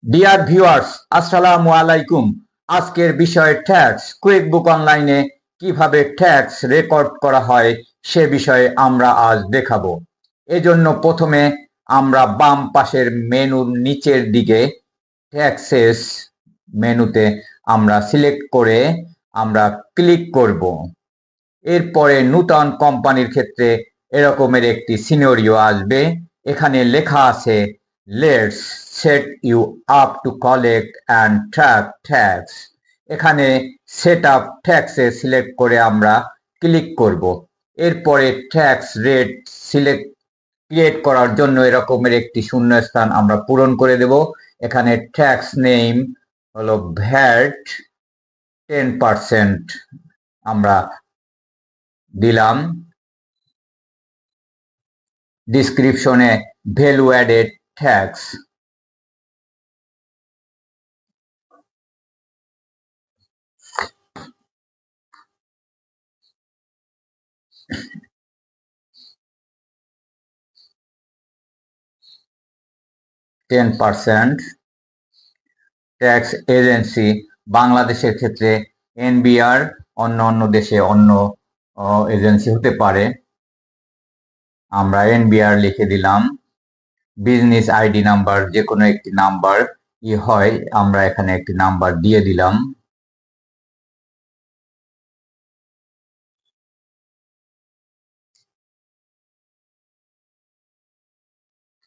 Dear viewers, আসসালামু আলাইকুম। আজকের বিষয় ট্যাক্স। কুইকবুক অনলাইনে কিভাবে ট্যাক্স রেকর্ড করা হয় সে বিষয়ে আমরা আজ দেখাবো। এজন্য প্রথমে আমরা বাম পাশের মেনুর নিচের দিকে ট্যাক্সেস মেনুতে আমরা সিলেক্ট করে আমরা ক্লিক করব। এরপরে নতুন কোম্পানির ক্ষেত্রে এরকমের একটি সিনারিও আসবে। এখানে লেখা আছে let's set you up to collect and track tax. এখানে সেট আপ ট্যাক্সে সিলেক্ট করে আমরা ক্লিক করব। এরপরে ট্যাক্স রেট সিলেক্ট ক্রিয়েট করার জন্য এরকমের একটি শূন্যস্থান আমরা পূরণ করে দেব। এখানে ট্যাক্স নেম হলো ভ্যাট 10% আমরা দিলাম। ডিসক্রিপশনে value added tax. %, Tax agency বাংলাদেশের ক্ষেত্রে এনবিআর, অন্য দেশে অন্য এজেন্সি হতে পারে। আমরা এনবিআর লিখে দিলাম। বিজনেস আইডি নাম্বার যে কোনো একটি নাম্বার হয়, আমরা এখানে একটি নাম্বার দিয়ে দিলাম।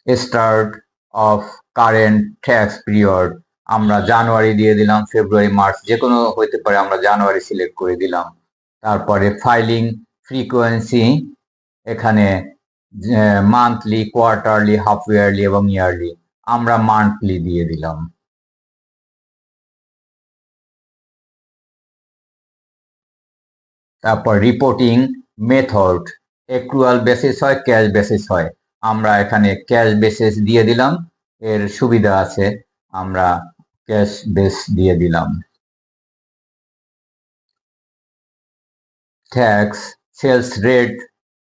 Start of current tax period আমরা জানুয়ারি দিয়ে দিলাম, ফেব্রুয়ারি, মার্চ যে কোনো হইতে পারে, আমরা জানুয়ারি সিলেক্ট করে দিলাম। তারপরে ফাইলিং ফ্রিকোয়েন্সি এখানে মান্থলি, কোয়ার্টারলি, হাফ ইয়ারলি এবং ইয়ারলি, আমরা মান্থলি দিয়ে দিলাম। তারপর রিপোর্টিং মেথড অ্যাক্রুয়াল বেসিস হয়, ক্যাশ বেসিস হয়, আমরা এখানে ক্যাশ বেসিস দিয়ে দিলাম। এর সুবিধা আছে, আমরা ক্যাশ বেস দিয়ে দিলাম। ট্যাক্স সেলস রেট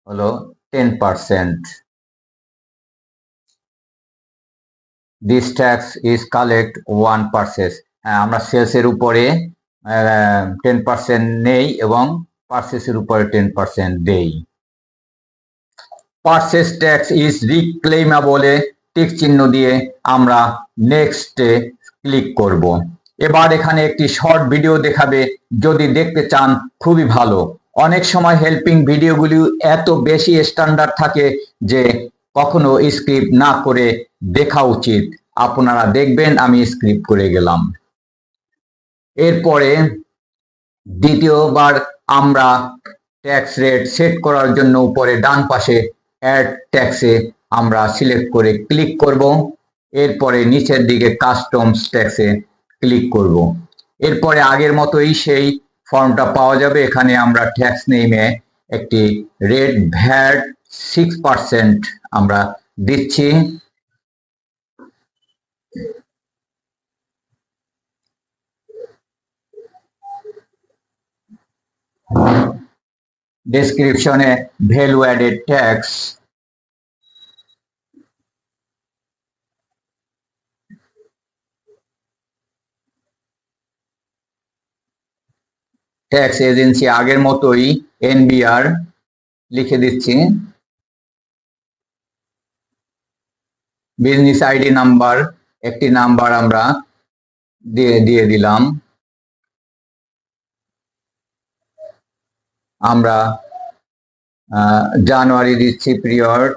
হলো 10%। This tax is collect one purchase. হ্যাঁ, আমরা সেলসের উপরে 10% নেই এবং পারচেসের উপরে 10% দেই। পারচেস ট্যাক্স ইজ রিক্লেইমেবলে টিক চিহ্ন দিয়ে আমরা নেক্সটে ক্লিক করব। এবার এখানে একটি শর্ট ভিডিও দেখাবে, যদি দেখতে চান খুবই ভালো। অনেক সময় হেল্পিং ভিডিওগুলি এত বেশি স্ট্যান্ডার্ড থাকে যে কখনো স্ক্রিপ্ট না করে দেখা উচিত। আপনারা দেখবেন আমি স্ক্রিপ্ট করে গেলাম। এরপরে দ্বিতীয়বার আমরা ট্যাক্স রেট সেট করার জন্য উপরে ডান পাশে অ্যাড ট্যাক্সে আমরা সিলেক্ট করে ক্লিক করব। এরপরে নিচের দিকে কাস্টমস ট্যাক্সে ক্লিক করব। এরপরে আগের মতোই সেই ফর্মটা পাওয়া যাবে। এখানে আমরা ট্যাক্স নেমে একটি রেট ভ্যাট 6% আমরা দিচ্ছি। ডেসক্রিপশনে value added tax. Tax agency আগের মতোই এনবিআর লিখে দিচ্ছি। বিজনেস আইডি নাম্বার একটি নাম্বার আমরা দিয়ে দিলাম। আমরা জানুয়ারি দিচ্ছি পিরিয়ড।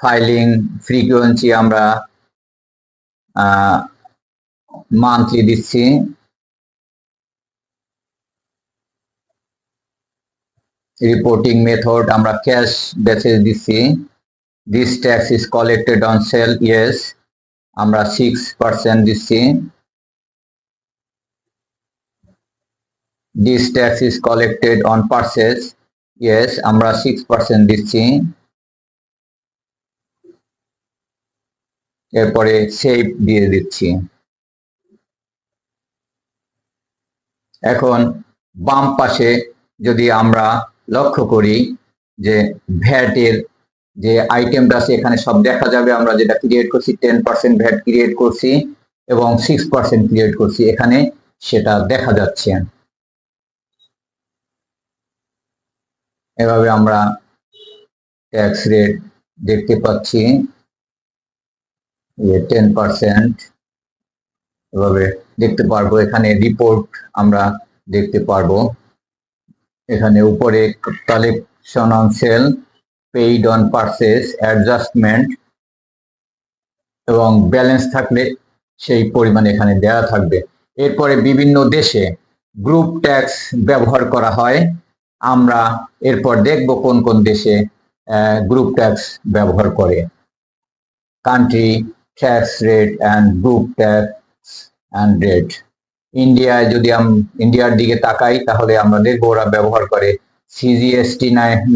ফাইলিং ফ্রিকোয়েন্সি আমরা মান্থলি দিচ্ছি। রিপোর্টিং মেথড আমরা ক্যাশ বেসিস দিচ্ছি। This tax is collected on sell, yes, আমরা 6% দিচ্ছি। This tax is collected on purchase, yes, আমরা 6% দিচ্ছি। এরপরে সেভ দিয়ে দিচ্ছি। এখন বাম পাশে যদি আমরা লক্ষ্য করি যে ভ্যাটের যে আইটেমটা আছে এখানে সব দেখা যাবে। আমরা যেটা ক্রিয়েট করছি 10% ভ্যাট ক্রিয়েট করছি। এবং 6% ক্রিয়েট করছি, এখানে সেটা দেখা যাচ্ছে। এভাবে আমরা ট্যাক্স রেট দেখতে পাচ্ছি 10%, এভাবে দেখতে পারবো। এখানে রিপোর্ট আমরা দেখতে পারবো। এখানে উপরে collection on sell, paid on purchase, adjustment এবং ব্যালেন্স থাকলে সেই পরিমাণ এখানে দেওয়া থাকবে। এরপরে বিভিন্ন দেশে গ্রুপ ট্যাক্স ব্যবহার করা হয়। আমরা এরপর দেখব কোন কোন দেশে গ্রুপ ট্যাক্স ব্যবহার করে। Country, tax rate and group tax and rate. ইন্ডিয়ায় যদি ইন্ডিয়ার দিকে তাকাই তাহলে আমরা দেখবো ওরা ব্যবহার করে সিজিএসটি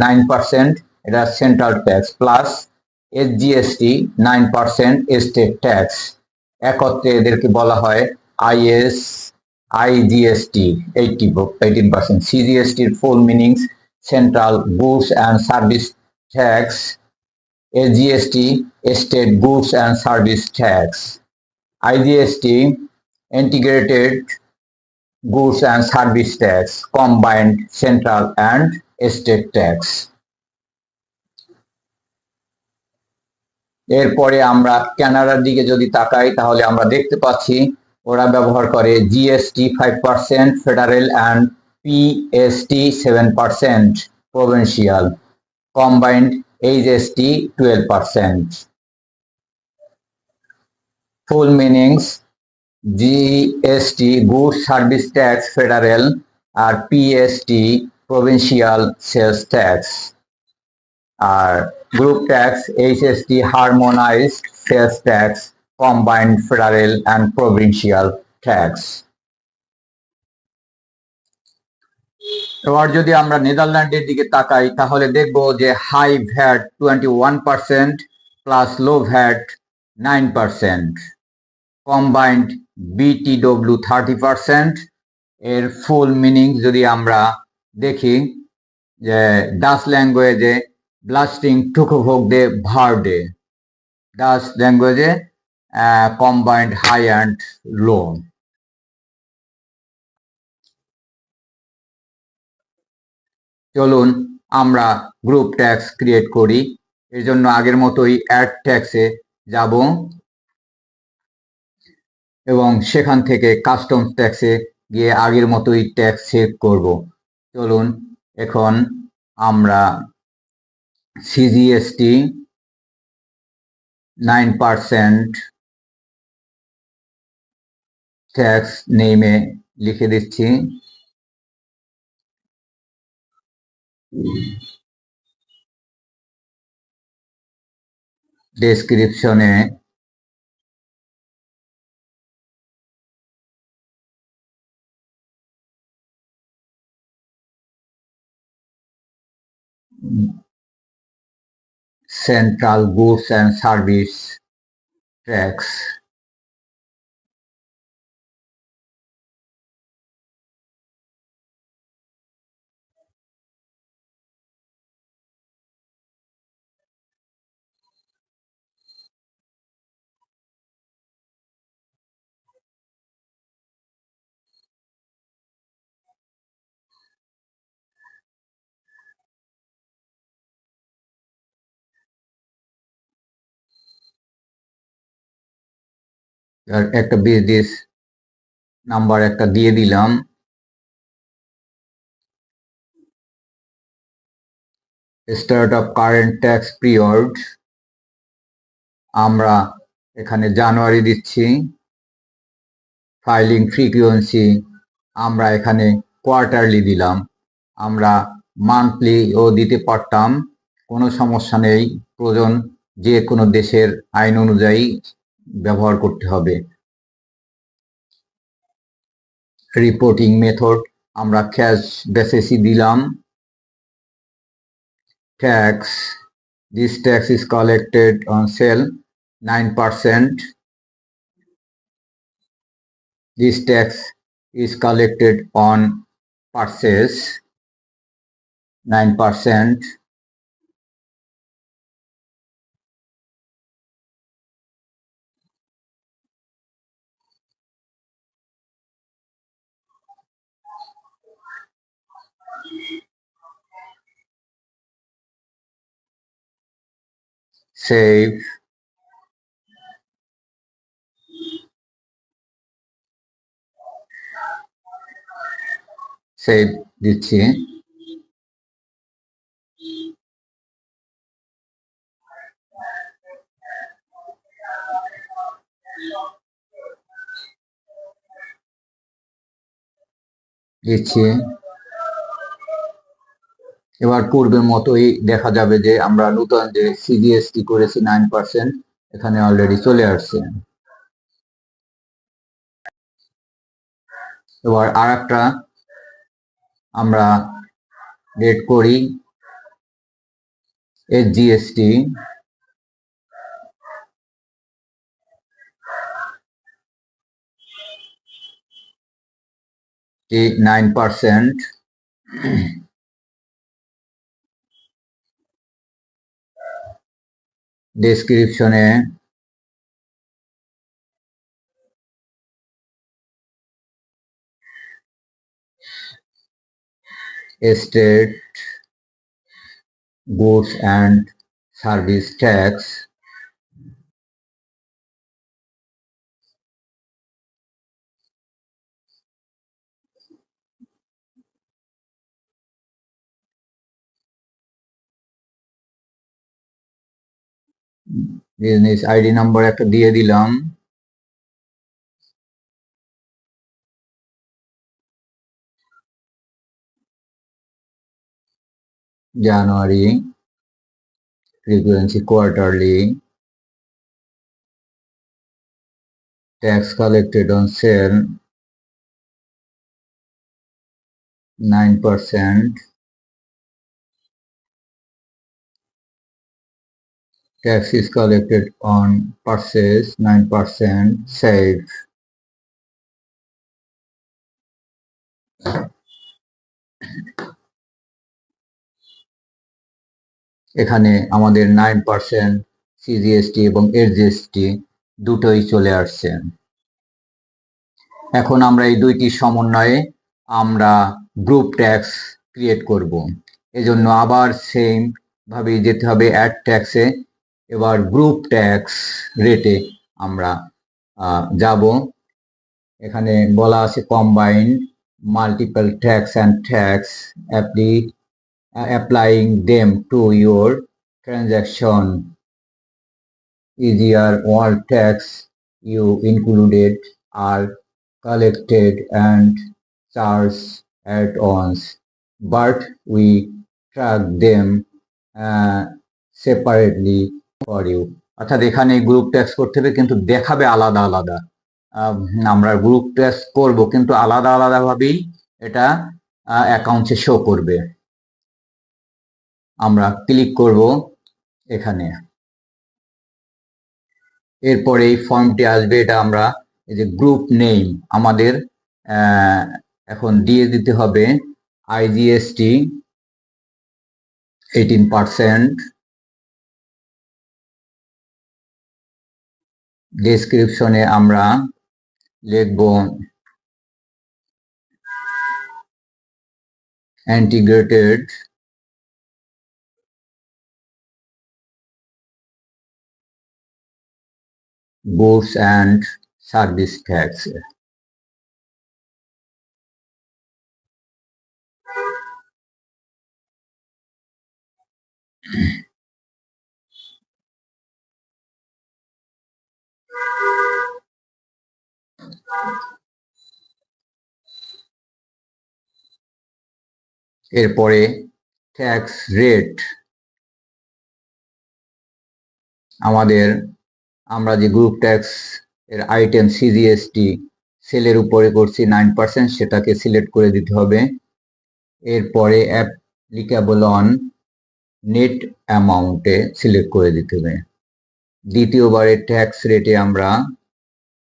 9%, এটা central tax, plus SGST 9% state tax. একত্রে এদেরকে বলা হয় আইজিএসটি 18%। সিজিএসটির full meanings central goods and service tax, SGST state goods and service tax, IGST integrated goods and service tax, combined central and state tax। এরপরে আমরা কানাডার দিকে যদি তাকাই তাহলে আমরা দেখতে পাচ্ছি ওরা ব্যবহার করে GST 5%, federal and PST 7%, provincial, combined HST 12%। Full meanings GST good service tax federal, আর পিএসটি প্রভিন্সিয়াল সেলস ট্যাক্স। আর group tax HST harmonized sales tax, combined federal and provincial tax. এবার যদি আমরা নেদারল্যান্ডের দিকে তাকাই তাহলে দেখব যে high VAT 21% plus low VAT 9%, combined BTW 30%। এর ফুল মিনিং যদি আমরা দেখি যে ডাচ ল্যাঙ্গুয়েজে ব্লাস্টিং টুকুভোগ দে ভার্ডে, ডাচ ল্যাঙ্গুয়েজে কম্বাইন্ড হাই অ্যান্ড লো। চলুন আমরা গ্রুপ ট্যাক্স ক্রিয়েট করি। এর জন্য আগের মতোই অ্যাড ট্যাক্সে যাব এবং সেখান থেকে কাস্টমস ট্যাক্সে গিয়ে আগের মতোই ট্যাক্স সেভ করব। চলুন এখন আমরা সিজিএসটি 9% ট্যাক্স নেমে লিখে দিচ্ছি। ডেসক্রিপশনে central goods and service tax, একটা বিজনেস নাম্বার একটা দিয়ে দিলাম। Start of current tax period আমরা এখানে জানুয়ারি দিচ্ছি। ফাইলিং ফ্রিকুয়েন্সি আমরা এখানে কোয়ার্টারলি দিলাম। আমরা মান্থলিও দিতে পারতাম, কোনো সমস্যা নেই। প্রয়োজন যে কোনো দেশের আইন অনুযায়ী ব্যবহার করতে হবে। রিপোর্টিং মেথড আমরা ক্যাশ বেসিসই দিলাম। Tax, this tax is collected on sale 9%. This tax is collected on purchase 9%. Save save দিচ্ছি। এবার পূর্বের মতোই দেখা যাবে যে আমরা নতুন যে সিজিএসটি করেছি 9%, এখানে অলরেডি চলে আসছে। এবার আর একটা আমরা রেট করি এসজিএসটি, টি 9%। ডেসক্রিপশনে state goods and service tax, business ID number একটা দিয়ে দিলাম। জানুয়ারি, frequency quarterly, tax collected on sale 9%, tax is collected on purchase 9%, save। এখানে আমাদের 9% সিজিএসটি এবং এসজিএসটি দুটোই চলে আসছে। এখন আমরা এই দুইটি সমন্বয়ে আমরা গ্রুপ ট্যাক্স ক্রিয়েট করব। এজন্য আবার সেম ভাবে যেতে হবে অ্যাড ট্যাক্সে। এবার গ্রুপ ট্যাক্স রেটে আমরা যাব। এখানে বলা আছে combined multiple tax and tax applying them to your transaction easier. All tax you included are collected and charged at once, but we track them separately for you. অর্থাৎ এখানে গ্রুপ ট্যাক্স করতে হবে কিন্তু দেখাবে আলাদা আলাদা। আমরা গ্রুপ ট্যাক্স করব কিন্তু আলাদা আলাদা ভাবেই এটা অ্যাকাউন্টে শো করবে। আমরা ক্লিক করব এখানে। এরপরে এই ফর্মটি আসবে, এটা আমরা এই যে গ্রুপ নেম আমাদের এখন দিয়ে দিতে হবে আইজিএসটি 18%। ডেসক্রিপশনে আমরা লিখব integrated goods and service tax. এরপরে ট্যাক্স রেট আমাদের আমরা যে গ্রুপ ট্যাক্স এর আইটেম সিজিএসটি সেলের উপরে করছি 9%, সেটাকে সিলেক্ট করে দিতে হবে। এরপরে অ্যাপ্লিকেবল অন নেট অ্যামাউন্টে সিলেক্ট করে দিতে হবে। দ্বিতীয়বারে ট্যাক্স রেটে আমরা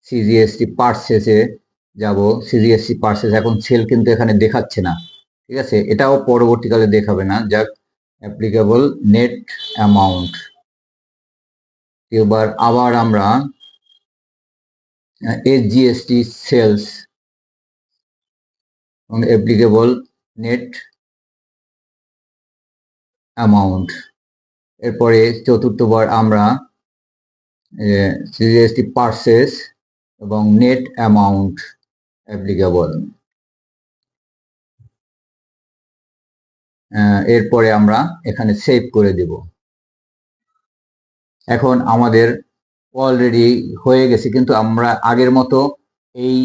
সিজিএসটি পারচেসে যাব। সিজিএসটি পারচেস এখন সেল কিন্তু এখানে দেখাচ্ছে না, ঠিক আছে, এটাও পরবর্তীকালে দেখাবে না। যাক, অ্যাপ্লিকেবল নেট অ্যামাউন্ট। এবার আবার আমরা এসজিএসটি সেলস এবং অ্যাপ্লিকেবল নেট অ্যামাউন্ট। এরপরে চতুর্থবার আমরা জিএসটি পারচেজ এবং নেট অ্যামাউন্ট অ্যাপ্লিকেবল। এরপরে আমরা এখানে সেভ করে দেব। এখন আমাদের অলরেডি হয়ে গেছে, কিন্তু আমরা আগের মতো এই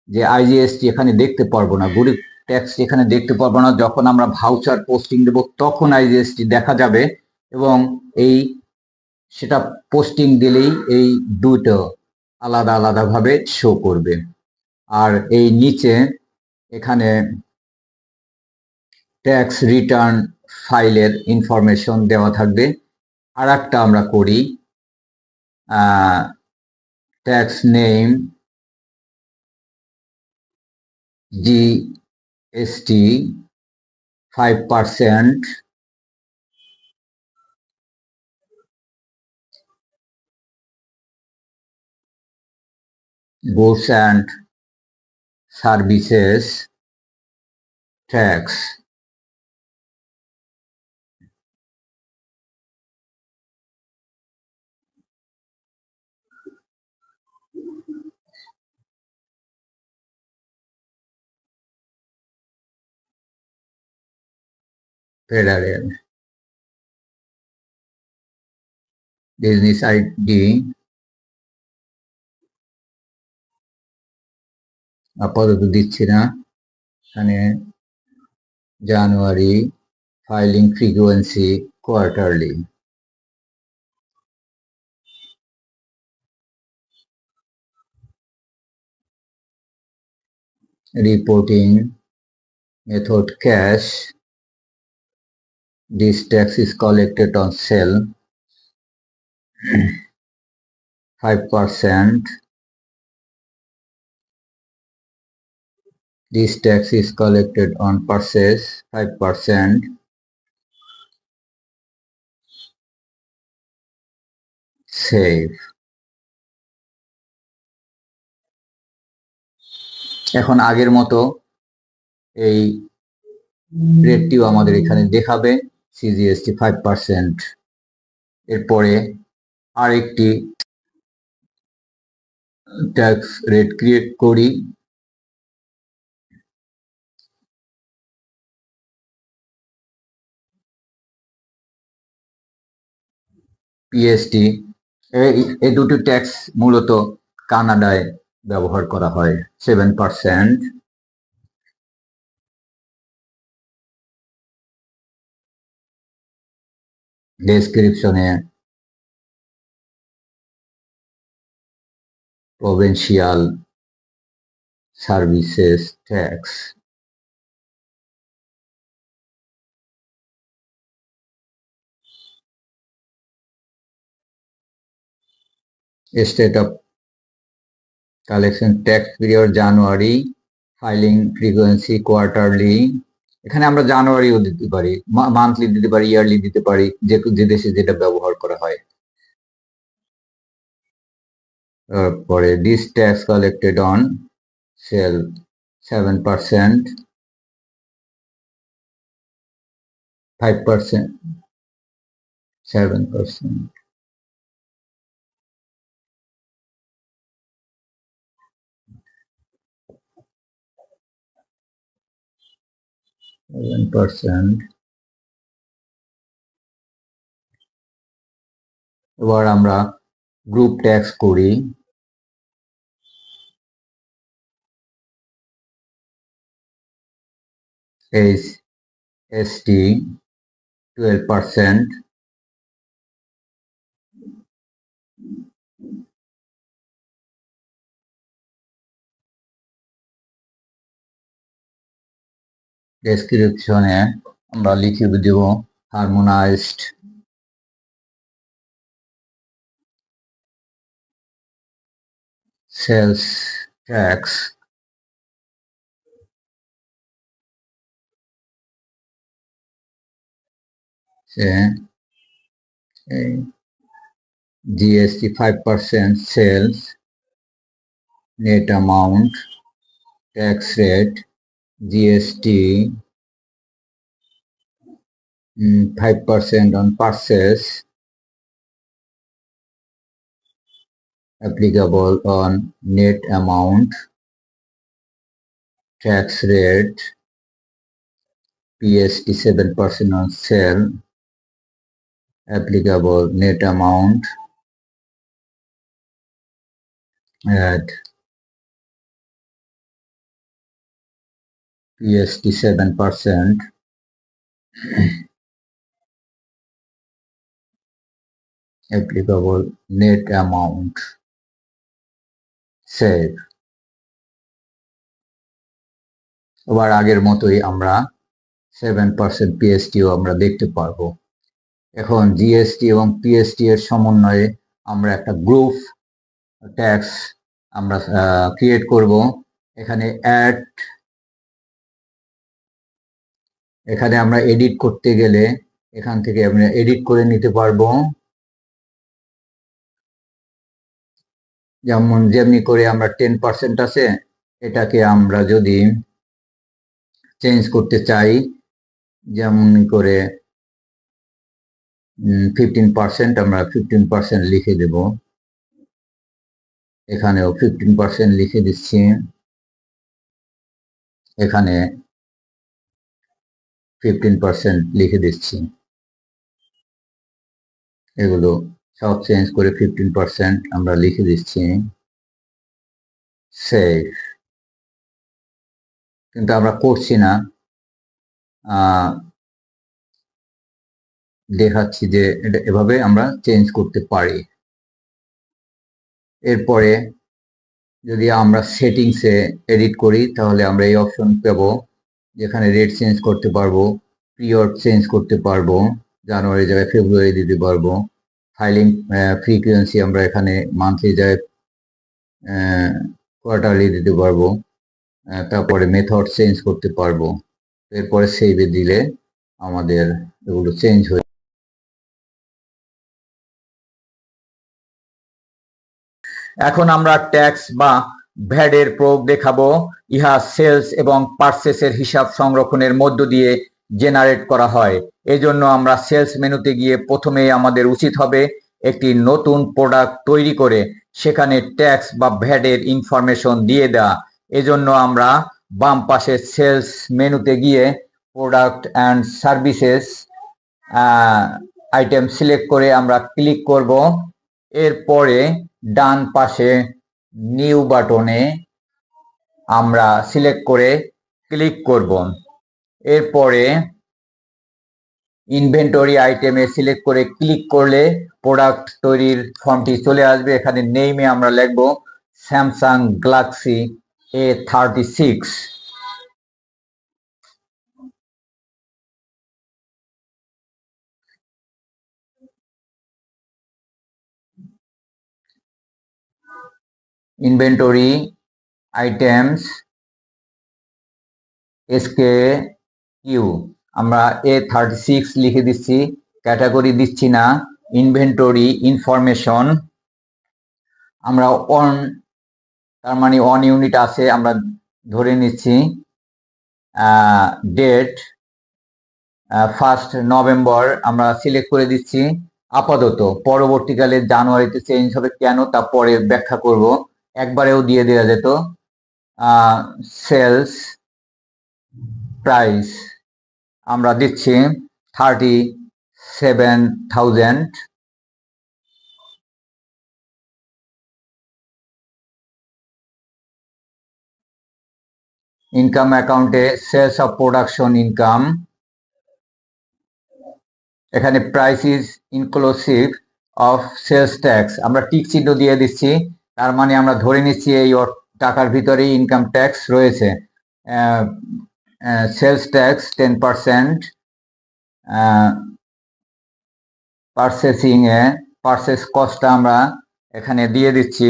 যে আইজিএসটি এখানে দেখতে পারবো না, গরিব ট্যাক্স এখানে দেখতে পারবো না। যখন আমরা ভাউচার পোস্টিং দেব তখন আইজিএসটি দেখা যাবে, এবং এই সেটা পোস্টিং দিলেই এই দুটো আলাদা আলাদাভাবে শো করবে। আর এই নিচে এখানে ট্যাক্স রিটার্ন ফাইলের ইনফরমেশন দেওয়া থাকবে। আর একটা আমরা করি, tax name GST 5%, goods and services tax, federal business ID আপাতত দিচ্ছি না। এখানে January, filing frequency quarterly, reporting method cash, this tax is collected on sale 5%, this tax is collected on purchase 5%, save। এখন আগের মতো এই রেটটিও আমাদের এখানে দেখাবে, সিজিএসটি 5%। এরপরে আরেকটি ট্যাক্স রেট ক্রিয়েট করি, পিএসটি। এই দুটি ট্যাক্স মূলত কানাডায় ব্যবহার করা হয়, 7%। ডেসক্রিপশনে provincial services tax, state of collection tax period January, filing frequency quarterly. এখানে আমরা জানুয়ারিও দিতে পারি, মান্থলি দিতে পারি, ইয়ারলি দিতে পারি, যে দেশে যেটা ব্যবহার করা হয়। তারপরে this tax collected on sell 7%, 5%, 7%, এবার আমরা গ্রুপ ট্যাক্স করি, এসটি 12%, ডেসক্রিপশনে আমরা লিখে দেব harmonized sales tax, GST 5% sales, net amount, tax rate, GST 5% on purchase applicable on net amount, tax rate, PST 7% on sale, applicable net amount at PST 7%, applicable net amount, save। আবার আগের মতোই আমরা 7% পিএসটিও আমরা দেখতে পারবো। এখন জিএসটি এবং PST এর সমন্বয়ে আমরা একটা গ্রুপ ট্যাক্স আমরা ক্রিয়েট করব। এখানে আমরা এডিট করতে গেলে এখান থেকে আমরা এডিট করে নিতে পারবো, যেমনি করে আমরা 10% আছে, এটাকে আমরা যদি চেঞ্জ করতে চাই যেমন করে 15%, আমরা 15% লিখে দেব। এখানেও 15% লিখে দিচ্ছি, এখানে 15% লিখে দিচ্ছি। এগুলো সব চেঞ্জ করে 15% আমরা লিখে দিচ্ছি, সেভ। কিন্তু আমরা করছি না, দেখাচ্ছি যে এটা এভাবে আমরা চেঞ্জ করতে পারি। এরপরে যদি আমরা সেটিংসে এডিট করি তাহলে আমরা এই অপশন পাব, যেখানে রেট চেঞ্জ করতে পারবো, পিরিয়ড চেঞ্জ করতে পারবো, জানুয়ারি জায়গায় ফেব্রুয়ারি দিতে পারবো, ফাইলিং ফ্রিকোয়েন্সি আমরা এখানে মান্থলি জায়গায় কোয়ার্টারলি দিতে পারবো, তারপরে মেথড চেঞ্জ করতে পারবো। এরপরে সেভে দিলে আমাদের এগুলো চেঞ্জ হয়ে। এখন আমরা ট্যাক্স বা ভ্যাটের প্রয়োগ দেখাবো। ইহা সেলস এবং পারচেসের হিসাব সংরক্ষণের মধ্য দিয়ে জেনারেট করা হয়। এজন্য আমরা সেলস মেনুতে গিয়ে প্রথমেই আমাদের উচিত হবে একটি নতুন প্রোডাক্ট তৈরি করে সেখানে ট্যাক্স বা ভ্যাটের ইনফরমেশন দিয়ে দেওয়া। এজন্য আমরা বাম পাশে সেলস মেনুতে গিয়ে product and services item select করে আমরা ক্লিক করব। এরপরে ডান পাশে নিউ বাটনে আমরা সিলেক্ট করে ক্লিক করব। এরপরে ইনভেন্টরি আইটেমে সিলেক্ট করে ক্লিক করলে প্রোডাক্ট তৈরির ফর্মটি চলে আসবে। এখানে নেমে আমরা লিখব Samsung Galaxy A36। Inventory items SKU আমরা A36 লিখে দিচ্ছি, ক্যাটাগরি দিচ্ছি না। ইনভেন্টরি ইনফরমেশন আমরা তার মানে 1 ইউনিট আছে আমরা ধরে নিচ্ছি। ডেট 1 নভেম্বর আমরা সিলেক্ট করে দিচ্ছি আপাতত। পরবর্তীকালে জানুয়ারিতে চেঞ্জ হবে কেন তা পরে ব্যাখ্যা করব, একবারেও দিয়ে দেওয়া যেত। সেলস প্রাইস আমরা দিচ্ছি 37,000। ইনকাম অ্যাকাউন্টে সেলস অফ প্রোডাকশন ইনকাম, এখানে price is inclusive of sales tax আমরা টিক চিহ্ন দিয়ে দিচ্ছি, তার মানে আমরা ধরে নিচ্ছি এই টাকার ভিতরেই ইনকাম ট্যাক্স রয়েছে। Sales tax 10%। পারচেসিং এ পারচেস কস্টটা আমরা এখানে দিয়ে দিচ্ছি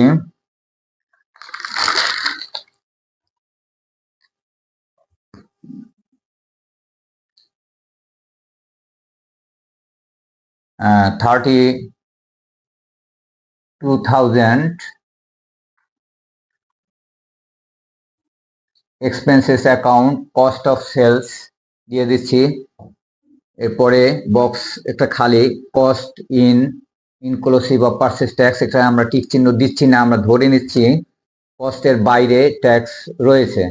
$32,000। Expenses account cost of sales দিয়ে দিচ্ছি এরপরে বক্স একটা খালি, cost inclusive of purchase tax, এখানে আমরা টিক চিহ্ন দিচ্ছি না, আমরা ধরে নিচ্ছি কস্টের বাইরে ট্যাক্স রয়েছে।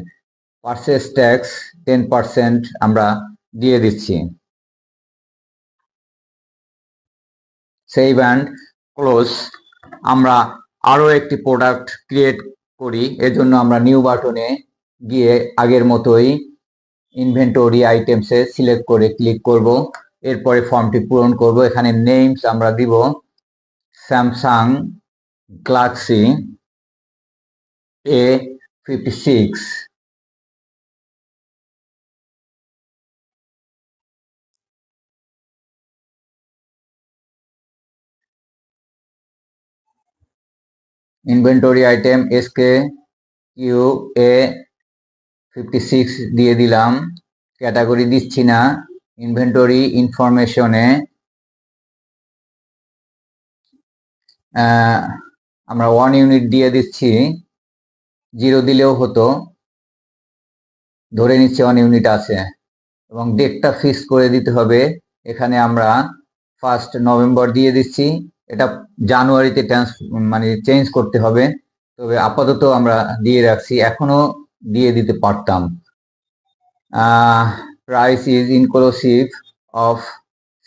পারচেজ ট্যাক্স 10% আমরা দিয়ে দিচ্ছি। Save and close. আমরা আরও একটি প্রোডাক্ট ক্রিয়েট করি, এজন্য আমরা নিউ বাটনে গিয়ে আগের মতোই ইনভেন্টরি আইটেমসে সিলেক্ট করে ক্লিক করব। এরপরে ফর্মটি পূরণ করব। এখানে নেমস আমরা দিব Samsung Galaxy A56। Inventory item SKU-A56 দিয়ে দিলাম। ক্যাটাগরি দিচ্ছি না। ইনভেন্টরি ইনফরমেশনে আমরা 1 ইউনিট দিয়ে দিচ্ছি, 0 দিলেও হতো, ধরে নিচ্ছে 1 ইউনিট আছে। এবং ডেটটা ফিক্স করে দিতে হবে। এখানে আমরা 1 নভেম্বর দিয়ে দিচ্ছি। এটা জানুয়ারিতে চেঞ্জ করতে হবে, তবে আপাতত আমরা দিয়ে রাখছি, এখনো দিয়ে দিতে পারতাম। Price is inclusive of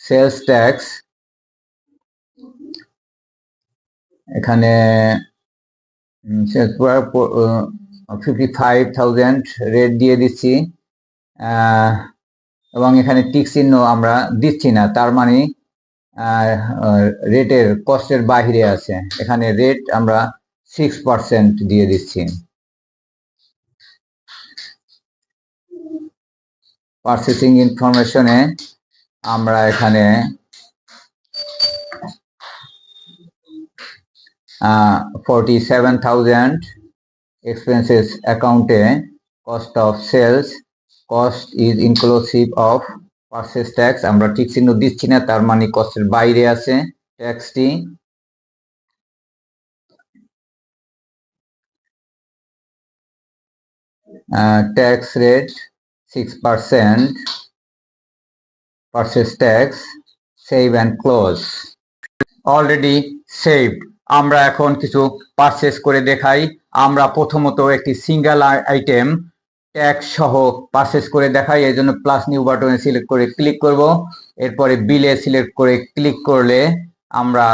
sales tax. এখানে 55,000 রেট দিয়ে দিচ্ছি, এবং এখানে টিক চিহ্ন আমরা দিচ্ছি না, তার মানে রেটের কস্টের বাহিরে আছে। এখানে রেট আমরা 6% দিয়ে দিচ্ছি। পারচেসিং ইনফরমেশনে আমরা এখানে 47,000 এক্সপেন্সেস অ্যাকাউন্টে cost of sales, cost is inclusive of purchase tax, আমরা ঠিক চিহ্ন দিচ্ছি না, তার মানে কস্টের বাইরে আছে ট্যাক্সটি। Tax rate 6%, purchase tax. Save and close. Already saved. আমরা এখন কিছু পারচেস করে দেখাই। আমরা প্রথমত একটি সিঙ্গেল আইটেম ট্যাক্স সহ পারচেস করে দেখাই, এই জন্য প্লাস নিউ বাটনে সিলেক্ট করে ক্লিক করব। এরপরে বিলে সিলেক্ট করে ক্লিক করলে আমরা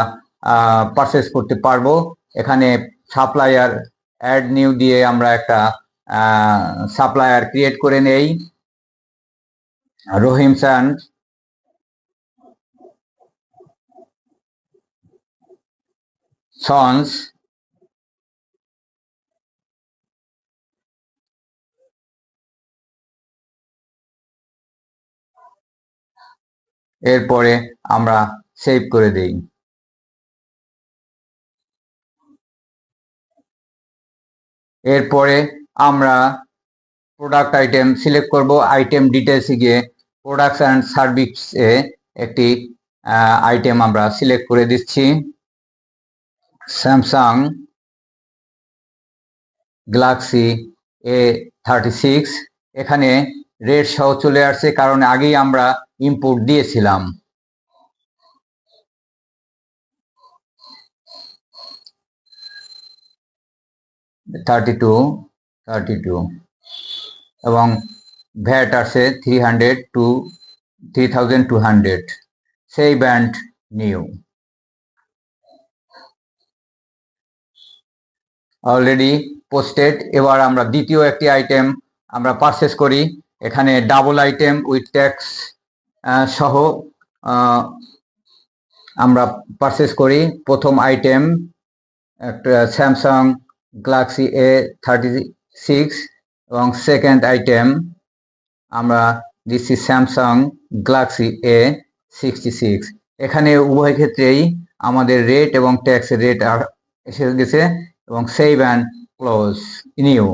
পারচেস করতে পারবো। এখানে সাপ্লায়ার অ্যাড নিউ দিয়ে আমরা একটা সাপ্লায়ার ক্রিয়েট করে নেই, রহিম সন্স। এরপরে আমরা সেভ করে দেই। এরপরে আমরা প্রোডাক্ট আইটেম সিলেক্ট করব। আইটেম ডিটেলসে গিয়ে প্রোডাক্টস অ্যান্ড সার্ভিসে একটি আইটেম আমরা সিলেক্ট করে দিচ্ছি, স্যামসাং গ্যালাক্সি A36। এখানে রেট সহ চলে আসছে, কারণ আগেই আমরা ইম্পোর্ট দিয়েছিলাম। $32 এবং ভ্যাট আছে 3,200। সেই ব্যান্ড নিউ। Already posted. এবার আমরা দ্বিতীয় একটি আইটেম আমরা পারচেস করি। এখানে ডাবল আইটেম উইথ ট্যাক্স সহ আমরা পারচেস করি। প্রথম আইটেম একটা স্যামসাং গ্যালাক্সি A36 এবং সেকেন্ড আইটেম আমরা দিচ্ছি স্যামসাং গ্যালাক্সি A66। এখানে উভয় ক্ষেত্রেই আমাদের রেট এবং ট্যাক্সের রেট এসে গেছে, এবং সেভ অ্যান্ড ক্লোজ নিউ।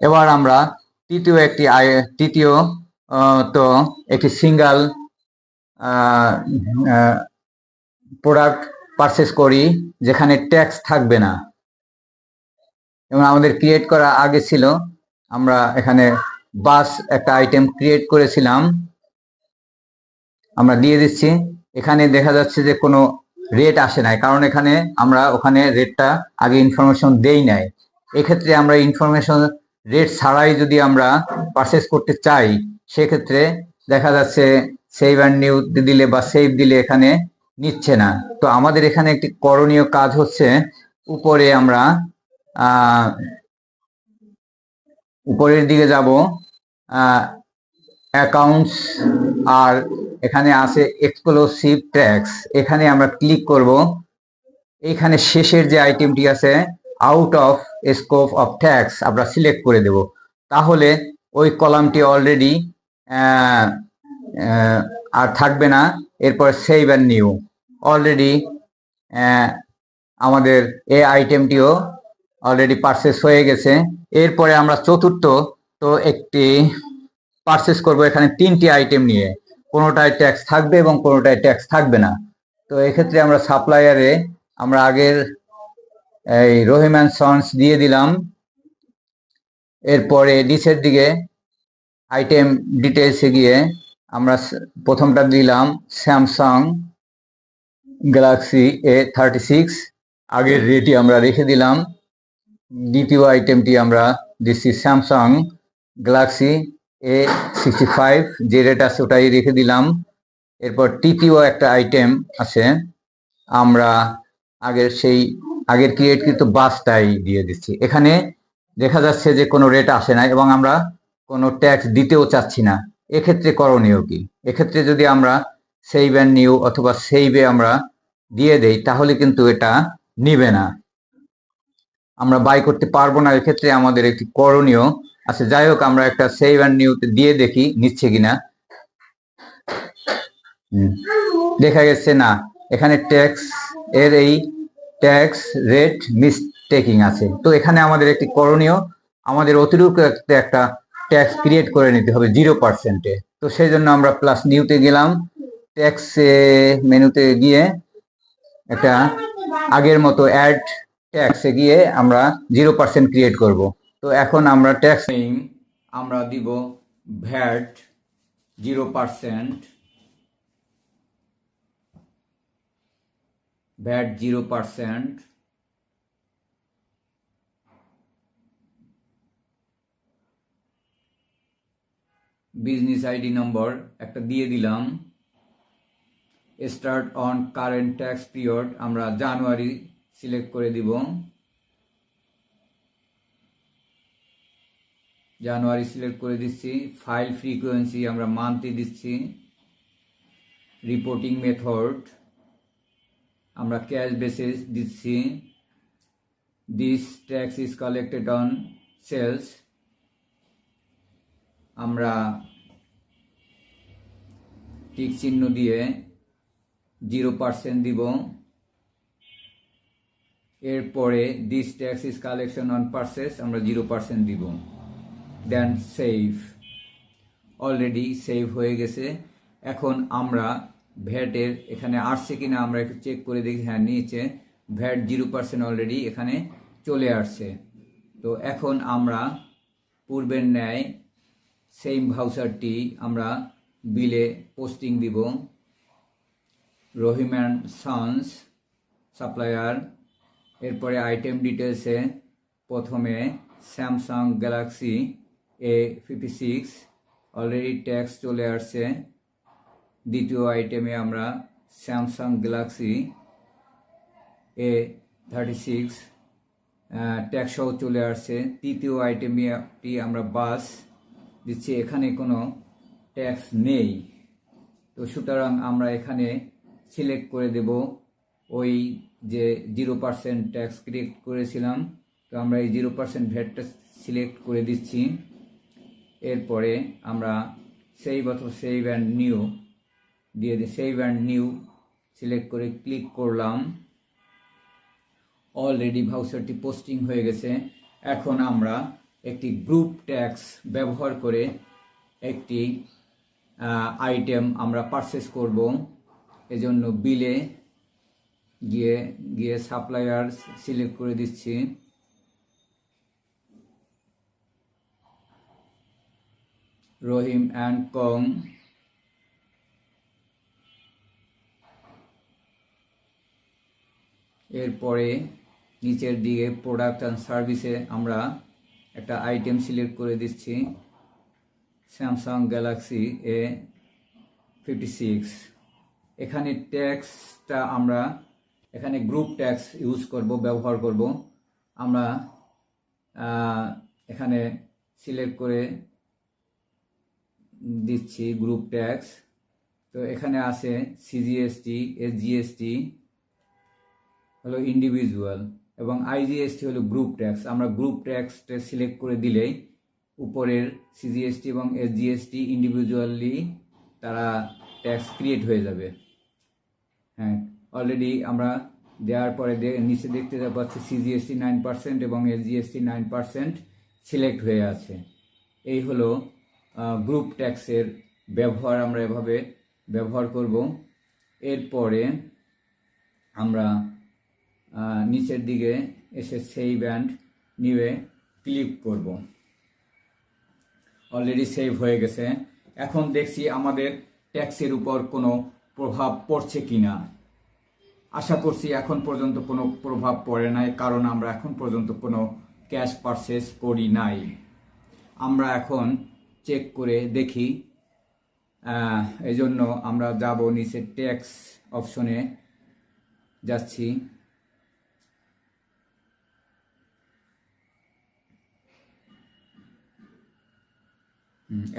এবার আমরা তৃতীয় একটি সিঙ্গেল প্রোডাক্ট পারচেস করি, যেখানে ট্যাক্স থাকবে না, এবং আমাদের ক্রিয়েট করা আগে ছিল। আমরা এখানে বাস একটা আইটেম ক্রিয়েট করেছিলাম, আমরা দিয়ে দিচ্ছি। এখানে দেখা যাচ্ছে যে কোনো রেট আসে নাই, কারণ এখানে আমরা ওখানে রেটটা আগে ইনফরমেশন দেই নাই। এক্ষেত্রে আমরা ইনফরমেশন রেট ছাড়াই যদি আমরা পারচেস করতে চাই, সেক্ষেত্রে দেখা যাচ্ছে সেভ অ্যান্ড নিউ দিলে বা সেভ দিলে এখানে নিচ্ছে না। তো আমাদের এখানে একটি করণীয় কাজ হচ্ছে, উপরে আমরা উপরের দিকে যাব, অ্যাকাউন্টস, আর এখানে আছে এক্সক্লুসিভ ট্যাক্স, এখানে আমরা ক্লিক করব। এখানে শেষের যে আইটেমটি আছে out of scope of tax আমরা সিলেক্ট করে দেব, তাহলে ওই কলামটি অলরেডি আর থাকবে না। এরপর সেভ অ্যান্ড নিউ, অলরেডি আমাদের এই আইটেমটিও অলরেডি পারচেস হয়ে গেছে। এরপরে আমরা চতুর্থ তো একটি পারচেস করব এখানে 3টি আইটেম নিয়ে, কোনোটায় ট্যাক্স থাকবে এবং কোনোটায় ট্যাক্স থাকবে না। তো এক্ষেত্রে আমরা সাপ্লায়ারে আমরা আগের এই রহিম অ্যান্ড সন্স দিয়ে দিলাম। এরপরে নিচের দিকে আইটেম ডিটেলসে গিয়ে আমরা প্রথমটা দিলাম স্যামসাং গ্যালাক্সি A36, আগের রেটই আমরা রেখে দিলাম। দ্বিতীয় আইটেমটি আমরা দিচ্ছি স্যামসাং গ্যালাক্সি A65, যে রেট আছে ওটাই রেখে দিলাম। এরপর তৃতীয় একটা আইটেম আছে, আমরা আগের ক্রিয়েটকৃত বাসটাই দিয়ে দিচ্ছি। এখানে দেখা যাচ্ছে যে কোনো রেট আসে না এবং আমরা কোনো ট্যাক্স দিতেও চাচ্ছি না। এক্ষেত্রে করণীয় কি? এক্ষেত্রে যদি আমরা সেভ অ্যান্ড নিউ অথবা সেভে আমরা দিয়ে দেই, তাহলে কিন্তু এটা নিবে না, আমরা বাই করতে পারবো না। এক্ষেত্রে আমাদের একটি করণীয় আছে। যাই হোক, আমরা একটা সেভ অ্যান্ড নিউতে দিয়ে দেখি নিচ্ছে কিনা। দেখা গেছে না, এখানে ট্যাক্স এর এই ট্যাক্স রেট মিসটেকিং আছে। তো এখানে আমাদের একটি করণীয়, আমাদের অতিরিক্ত একটা ট্যাক্স ক্রিয়েট করে নিতে হবে 0%-এ। তো সেই জন্য আমরা প্লাস নিউতে গেলাম, ট্যাক্স মেনুতে গিয়ে একটা আগের মতো অ্যাড ট্যাক্সে গিয়ে আমরা 0% ক্রিয়েট করব। তো এখন আমরা ট্যাক্স আমরা দিব VAT 0%, VAT 0%, business ID number একটা দিয়ে দিলাম। Start on current tax period আমরা জানুয়ারি সিলেক্ট করে দিব, জানুয়ারি সিলেক্ট করে দিচ্ছি। ফাইল ফ্রিকোয়েন্সি আমরা মান্থলি দিচ্ছি। রিপোর্টিং মেথড আমরা ক্যাশ বেসিস দিচ্ছি। This tax is collected on sales, আমরা টিক চিহ্ন দিয়ে 0% দিব। এরপরে this tax is collection on purchase আমরা 0% দিব। দেন সেভ, অলরেডি সেভ হয়ে গেছে। এখন আমরা ভ্যাটের এখানে আসছে কিনা আমরা একটু চেক করে দেখি। হ্যাঁ, নিচে ভ্যাট 0% অলরেডি এখানে চলে আসছে। তো এখন আমরা পূর্বের ন্যায় সেম ভাউচারটি আমরা বিলে পোস্টিং দিব। রহিম অ্যান্ড সন্স সাপ্লায়ার, এরপরে আইটেম ডিটেলসে প্রথমে Samsung Galaxy A56 already tax চলে আসছে। দ্বিতীয় আইটেমে আমরা স্যামসাং গ্যালাক্সি A36 ট্যাক্সও চলে আসছে। তৃতীয় আইটেমটি আমরা বাস দিচ্ছি, এখানে কোনো ট্যাক্স নেই। তো সুতরাং আমরা এখানে সিলেক্ট করে দেব ওই যে 0% ট্যাক্স ক্রিয়েট করেছিলাম। তো আমরা এই 0% ভ্যাটটা সিলেক্ট করে দিচ্ছি। এরপরে আমরা সেভ অথবা সেভ অ্যান্ড নিউ দিয়ে দিই। সেভ অ্যান্ড নিউ সিলেক্ট করে ক্লিক করলাম। অলরেডি ভাউচারটি পোস্টিং হয়ে গেছে। এখন আমরা একটি গ্রুপ ট্যাক্স ব্যবহার করে একটি আইটেম আমরা পারচেস করব। এজন্য বিলে গিয়ে সাপ্লায়ার সিলেক্ট করে দিচ্ছি। রহিম অ্যান্ড কং, এরপরে নিচের দিকে প্রোডাক্ট অ্যান্ড সার্ভিসে আমরা একটা আইটেম সিলেক্ট করে দিচ্ছি, স্যামসাং গ্যালাক্সি A56। এখানে ট্যাক্সটা আমরা এখানে গ্রুপ ট্যাক্স ব্যবহার করব। আমরা এখানে সিলেক্ট করে দিচ্ছি গ্রুপ ট্যাক্স। তো এখানে আছে সিজিএসটি, এসজিএসটি হলো ইন্ডিভিজুয়াল এবং আইজিএসটি হলো গ্রুপ ট্যাক্স। আমরা গ্রুপ ট্যাক্সটা সিলেক্ট করে দিলেই উপরের সিজিএসটি এবং এসজিএসটি ইন্ডিভিজুয়ালি তারা ট্যাক্স ক্রিয়েট হয়ে যাবে। হ্যাঁ, অলরেডি আমরা দেওয়ার পরে নিচে দেখতে পাচ্ছি সিজিএসটি 9% এবং এসজিএসটি 9% সিলেক্ট হয়ে আছে। এই হলো গ্রুপ ট্যাক্সের ব্যবহার, আমরা এভাবে ব্যবহার করব। এরপরে আমরা নিচের দিকে এসে সেভ অ্যান্ড নিউয়ে ক্লিক করব। অলরেডি সেভ হয়ে গেছে। এখন দেখছি আমাদের ট্যাক্সের উপর কোনো প্রভাব পড়ছে কিনা। আশা করছি এখন পর্যন্ত কোনো প্রভাব পড়ে নাই, কারণ আমরা এখন পর্যন্ত কোনো ক্যাশ পারচেজ করি নাই। আমরা এখন চেক করে দেখি। এই জন্য আমরা যাব নিচে ট্যাক্স অপশনে যাচ্ছি।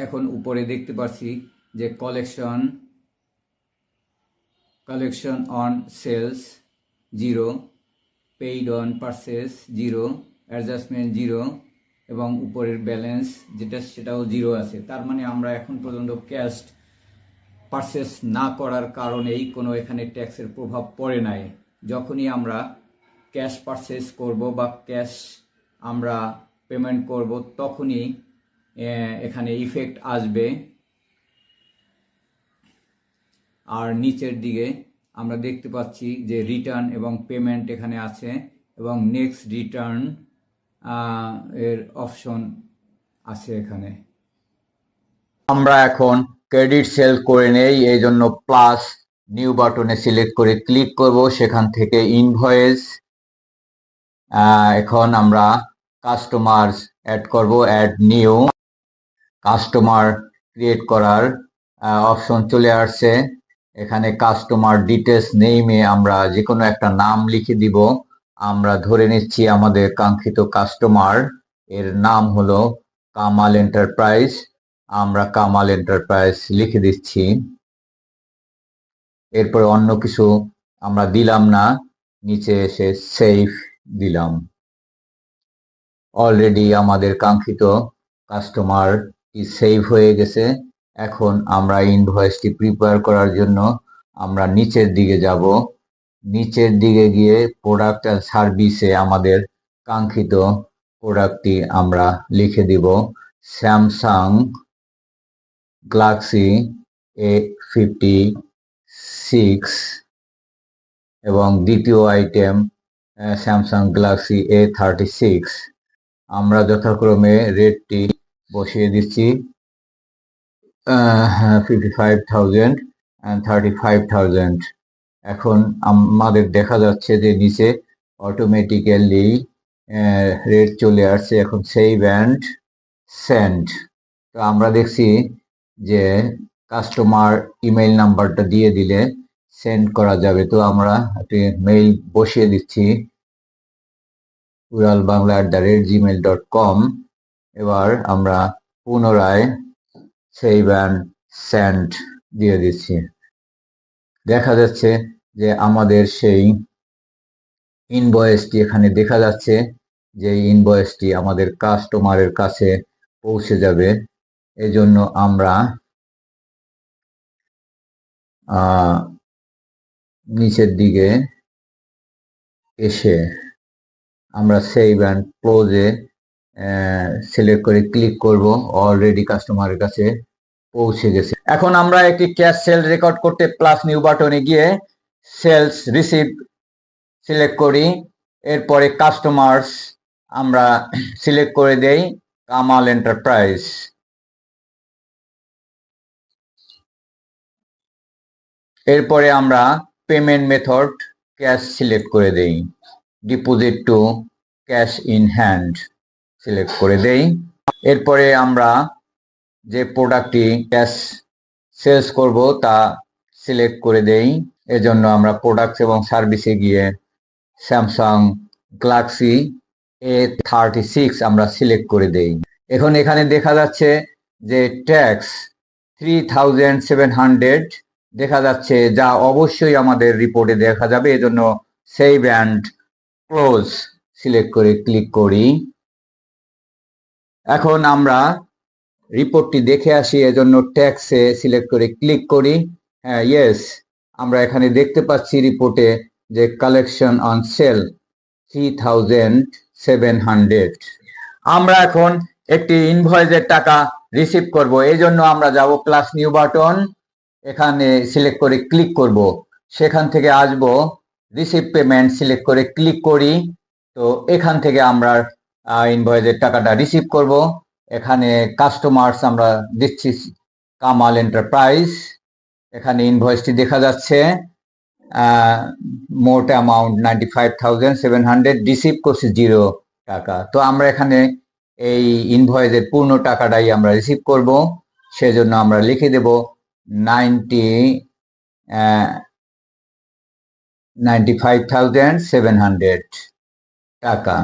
এখন উপরে দেখতে পাচ্ছি যে collection on sales 0, paid on purchase 0, adjustment 0 এবং উপরের ব্যালেন্স সেটাও 0 আছে। তার মানে আমরা এখন পর্যন্ত ক্যাশ পারচেজ না করার কারণেই কোনো এখানে ট্যাক্সের প্রভাব পড়ে নাই। যখনই আমরা ক্যাশ পারচেজ করব বা ক্যাশ আমরা পেমেন্ট করব তখনই এখানে ইফেক্ট আসবে। আর নিচের দিকে আমরা দেখতে পাচ্ছি যে রিটার্ন এবং পেমেন্ট এখানে আছে এবং নেক্সট রিটার্ন এর অপশন আছে এখানে। আমরা এখন ক্রেডিট সেল করে নেই, এই জন্য প্লাস নিউ বাটনে সিলেক্ট করে ক্লিক করব। সেখান থেকে ইনভয়েস, এখন আমরা কাস্টমার অ্যাড করব, অ্যাড নিউ। কাস্টমার ক্রিয়েট করার অপশন চলে আসছে। এখানে কাস্টমার ডিটেলস নেমে আমরা যে কোনো একটা নাম লিখে দিব। আমরা ধরে নিচ্ছি আমাদের কাঙ্ক্ষিত কাস্টমার এর নাম হলো কামাল এন্টারপ্রাইজ। আমরা কামাল এন্টারপ্রাইজ লিখে দিচ্ছি। এরপর অন্য কিছু আমরা দিলাম না, নিচে এসে সেভ দিলাম। অলরেডি আমাদের কাঙ্ক্ষিত কাস্টমারটি সেভ হয়ে গেছে। এখন আমরা ইনভয়েসটি প্রিপেয়ার করার জন্য আমরা নিচের দিকে যাব। নিচের দিকে গিয়ে প্রোডাক্ট অ্যান্ড সার্ভিসে আমাদের কাঙ্ক্ষিত প্রোডাক্টটি আমরা লিখে দিব, স্যামসাং গ্যালাক্সি A56 এবং দ্বিতীয় আইটেম স্যামসাং গ্যালাক্সি A36। আমরা যথাক্রমে রেটটি বসিয়ে দিচ্ছি 55,000 and 35,000। এখন আমাদের দেখা যাচ্ছে যে নিচে অটোমেটিক্যালি রেট চলে আসছে। এখন সেভ অ্যান্ড সেন্ড। তো আমরা দেখছি যে কাস্টমার ইমেইল নাম্বারটা দিয়ে দিলে সেন্ড করা যাবে। তো আমরা একটি মেইল বসিয়ে দিচ্ছি, uralbangla@gmail.com। এবার আমরা পুনরায় সেভ অ্যান্ড সেন্ড দিয়ে দিচ্ছি। দেখা যাচ্ছে যে আমাদের সেই ইনভয়েসটি এখানে দেখা যাচ্ছে, যে ইনভয়েসটি আমাদের কাস্টমারের কাছে পৌঁছে যাবে। এজন্য আমরা নিচের দিকে এসে আমরা সেভ অ্যান্ড ক্লোজে সিলেক্ট করে ক্লিক করব। অলরেডি কাস্টমারের কাছে পৌঁছে গেছে। এখন আমরা একটি ক্যাশ সেল রেকর্ড করতে প্লাস নিউ বাটনে গিয়ে সেলস রিসিভ সিলেক্ট করি। এরপরে কাস্টমার্স আমরা সিলেক্ট করে দেই কামাল এন্টারপ্রাইজ। এরপরে আমরা পেমেন্ট মেথড ক্যাশ সিলেক্ট করে দেই, deposit two cash in hand select করে দেই। এরপরে আমরা যে প্রোডাক্টটি ক্যাশ সেলস করব তা সিলেক্ট করে দেই। এজন্য আমরা প্রোডাক্টস এবং সার্ভিসে গিয়ে স্যামসাং গ্যালাক্সি A36 আমরা সিলেক্ট করে দেই। এখন এখানে দেখা যাচ্ছে যে ট্যাক্স 3700 দেখা যাচ্ছে, যা অবশ্যই আমাদের রিপোর্টে দেখা যাবে। এজন্য সেভ অ্যান্ড ক্লোজ সিলেক্ট করে ক্লিক করি। এখন আমরা রিপোর্টটি দেখে আসি, এজন্য ট্যাক্সে সিলেক্ট করে ক্লিক করি। হ্যাঁ, ইয়েস, আমরা এখানে দেখতে পাচ্ছি রিপোর্টে যে কালেকশন অন সেল 3700। আমরা এখন একটি ইনভয়েসের টাকা রিসিভ করব, এই জন্য আমরা যাব প্লাস নিউ বাটন, এখানে সিলেক্ট করে ক্লিক করব। সেখান থেকে আসব রিসিভ পেমেন্ট সিলেক্ট করে ক্লিক করি। তো এখান থেকে আমরা ইনভয়েসের টাকাটা রিসিভ করব। এখানে কাস্টমার্স আমরা দিচ্ছি কামাল এন্টারপ্রাইজ। এখানে ইনভয়েসটি দেখা যাচ্ছে, মোট অ্যামাউন্ট 95,700, রিসিভ করছি 0 টাকা। তো আমরা এখানে এই ইনভয়েসের পূর্ণ টাকাটাই আমরা রিসিভ করব, সেজন্য আমরা লিখে দেব 95,700 টাকা।